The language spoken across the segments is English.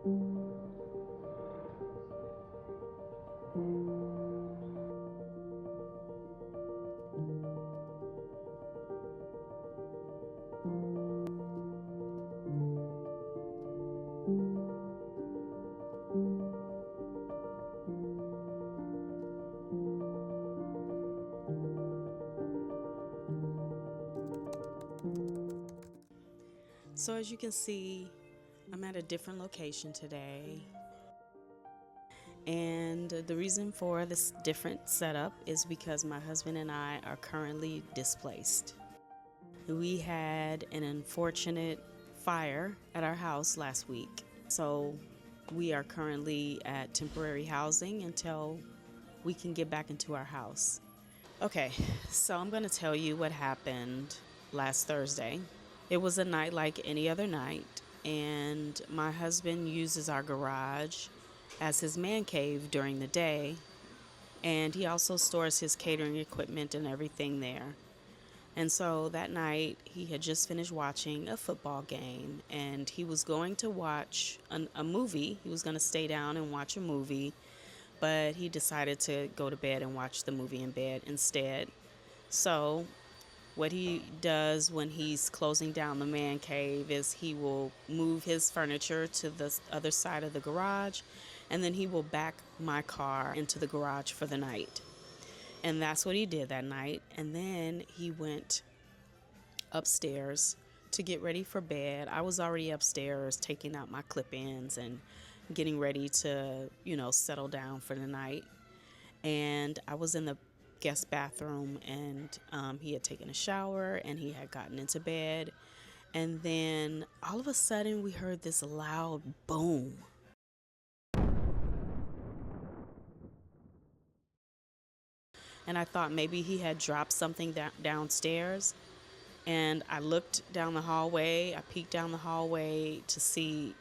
So as you can see, I'm at a different location today. And the reason for this different setup is because my husband and I are currently displaced. We had an unfortunate fire at our house last week. So we are currently at temporary housing until we can get back into our house. Okay, so I'm going to tell you what happened last Thursday. It was a night like any other night, and my husband uses our garage as his man cave during the day, and he also stores his catering equipment and everything there. And so that night, he had just finished watching a football game, and he was going to watch a movie. He was going to stay down and watch a movie, but he decided to go to bed and watch the movie in bed instead. So what he does when he's closing down the man cave is he will move his furniture to the other side of the garage, and then he will back my car into the garage for the night. And that's what he did that night. And then he went upstairs to get ready for bed. I was already upstairs taking out my clip-ins and getting ready to, settle down for the night. And I was in the guest bathroom, and he had taken a shower and he had gotten into bed. And then all of a sudden we heard this loud boom. And I thought maybe he had dropped something downstairs. And I looked down the hallway. I peeked down the hallway to see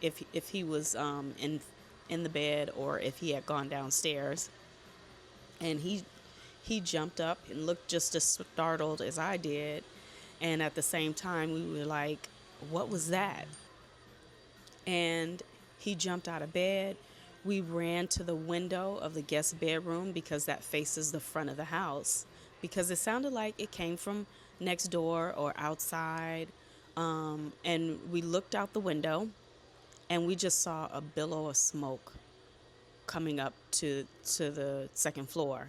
if he was in the bed or if he had gone downstairs. And he jumped up and looked just as startled as I did. And at the same time, we were like, "What was that?" And he jumped out of bed. We ran to the window of the guest bedroom because that faces the front of the house, because it sounded like it came from next door or outside. And we looked out the window and we just saw a billow of smoke coming up to the second floor.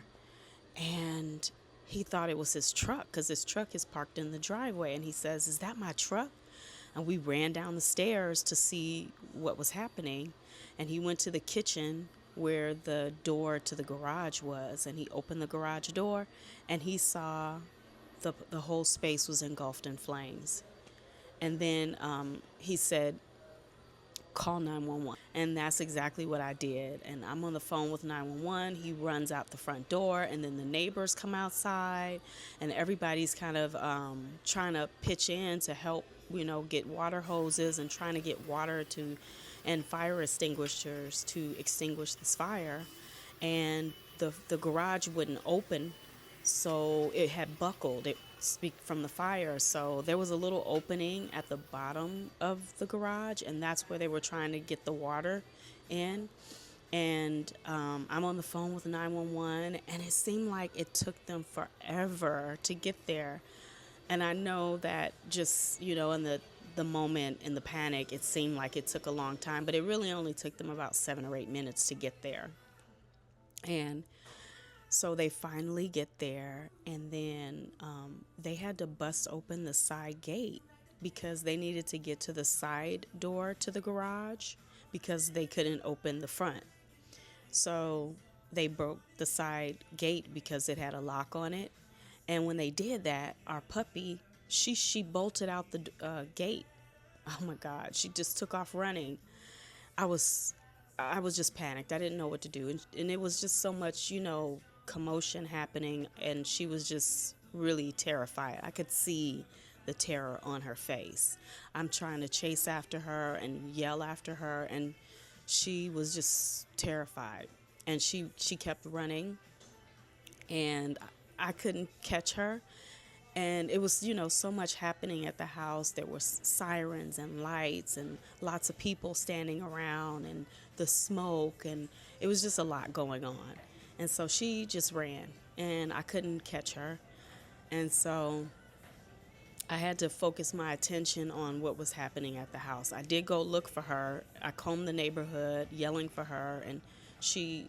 And he thought it was his truck because his truck is parked in the driveway. And he says, "Is that my truck?" And we ran down the stairs to see what was happening. And he went to the kitchen where the door to the garage was. And he opened the garage door and he saw the whole space was engulfed in flames. And then he said, "Call 911." And that's exactly what I did. And I'm on the phone with 911. He runs out the front door, and then the neighbors come outside, and everybody's kind of trying to pitch in to help, get water hoses and trying to get water and fire extinguishers to extinguish this fire. And the garage wouldn't open, so it had buckled. It speak from the fire. So there was a little opening at the bottom of the garage, and that's where they were trying to get the water in. And I'm on the phone with 911, and it seemed like it took them forever to get there. And I know that just, in the moment, in the panic, it seemed like it took a long time, but it really only took them about 7 or 8 minutes to get there. And so they finally get there, and then they had to bust open the side gate because they needed to get to the side door to the garage because they couldn't open the front. So they broke the side gate because it had a lock on it. And when they did that, our puppy, she bolted out the gate. Oh my God, she just took off running. I was just panicked. I didn't know what to do. And it was just so much, commotion happening, and she was just really terrified. I could see the terror on her face. I'm trying to chase after her and yell after her, and she was just terrified. And she kept running, and I couldn't catch her. And it was, so much happening at the house. There were sirens and lights and lots of people standing around and the smoke, and it was just a lot going on. And so she just ran, and I couldn't catch her. And so I had to focus my attention on what was happening at the house. I did go look for her. I combed the neighborhood yelling for her, and she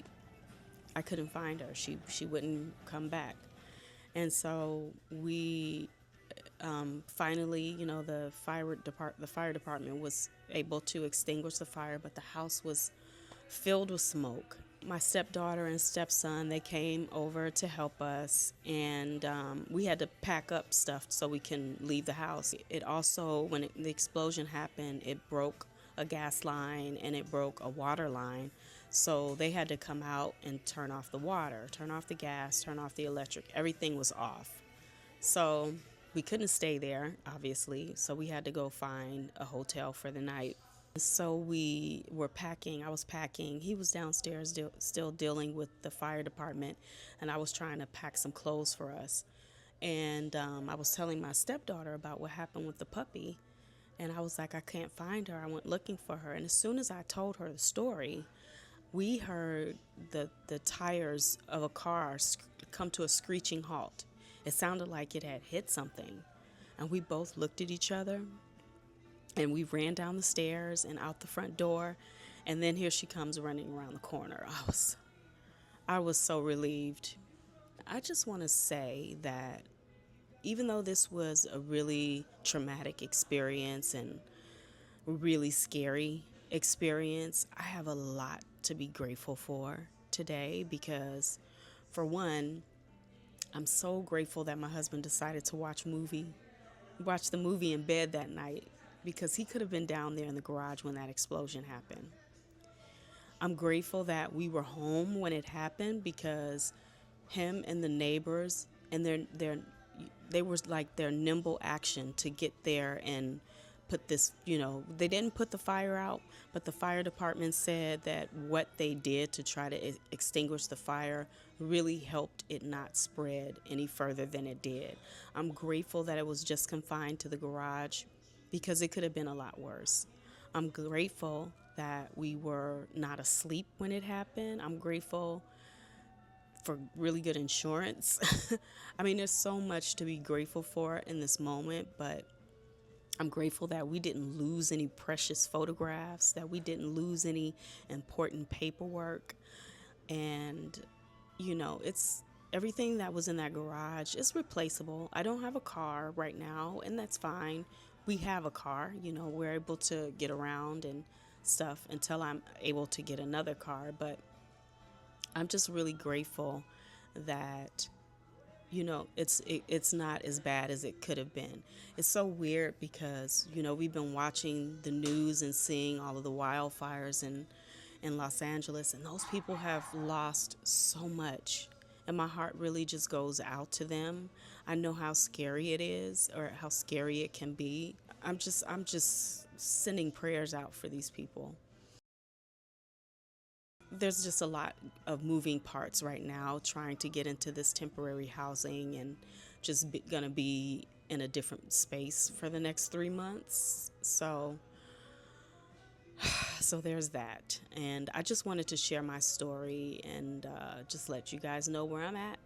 I couldn't find her. She wouldn't come back. And so we finally, the fire department was able to extinguish the fire, but the house was filled with smoke. My stepdaughter and stepson, they came over to help us, and we had to pack up stuff so we can leave the house. It also, when the explosion happened, it broke a gas line and it broke a water line. So they had to come out and turn off the water, turn off the gas, turn off the electric. Everything was off. So we couldn't stay there, obviously. So we had to go find a hotel for the night. So we were packing. I was packing. He was downstairs still dealing with the fire department, and I was trying to pack some clothes for us. And I was telling my stepdaughter about what happened with the puppy. And I was like, I can't find her. I went looking for her. And as soon as I told her the story, we heard the tires of a car come to a screeching halt. It sounded like it had hit something. And we both looked at each other, and we ran down the stairs and out the front door. And then here she comes running around the corner. I was so relieved. I just want to say that even though this was a really traumatic experience and really scary experience, I have a lot to be grateful for today because, for one, I'm so grateful that my husband decided to watch the movie in bed that night, because he could have been down there in the garage when that explosion happened. I'm grateful that we were home when it happened, because him and the neighbors and they were like their nimble action to get there and put this, they didn't put the fire out, but the fire department said that what they did to try to extinguish the fire really helped it not spread any further than it did. I'm grateful that it was just confined to the garage, because it could have been a lot worse. I'm grateful that we were not asleep when it happened. I'm grateful for really good insurance. I mean, there's so much to be grateful for in this moment, but I'm grateful that we didn't lose any precious photographs, that we didn't lose any important paperwork. And, it's everything that was in that garage is replaceable. I don't have a car right now, and that's fine. We have a car, we're able to get around and stuff until I'm able to get another car. But I'm just really grateful that it's not as bad as it could have been. It's so weird because we've been watching the news and seeing all of the wildfires in Los Angeles, and those people have lost so much. And my heart really just goes out to them. I know how scary it is, or how scary it can be. I'm just sending prayers out for these people. There's just a lot of moving parts right now, trying to get into this temporary housing and gonna be in a different space for the next 3 months. So there's that. And I just wanted to share my story and just let you guys know where I'm at.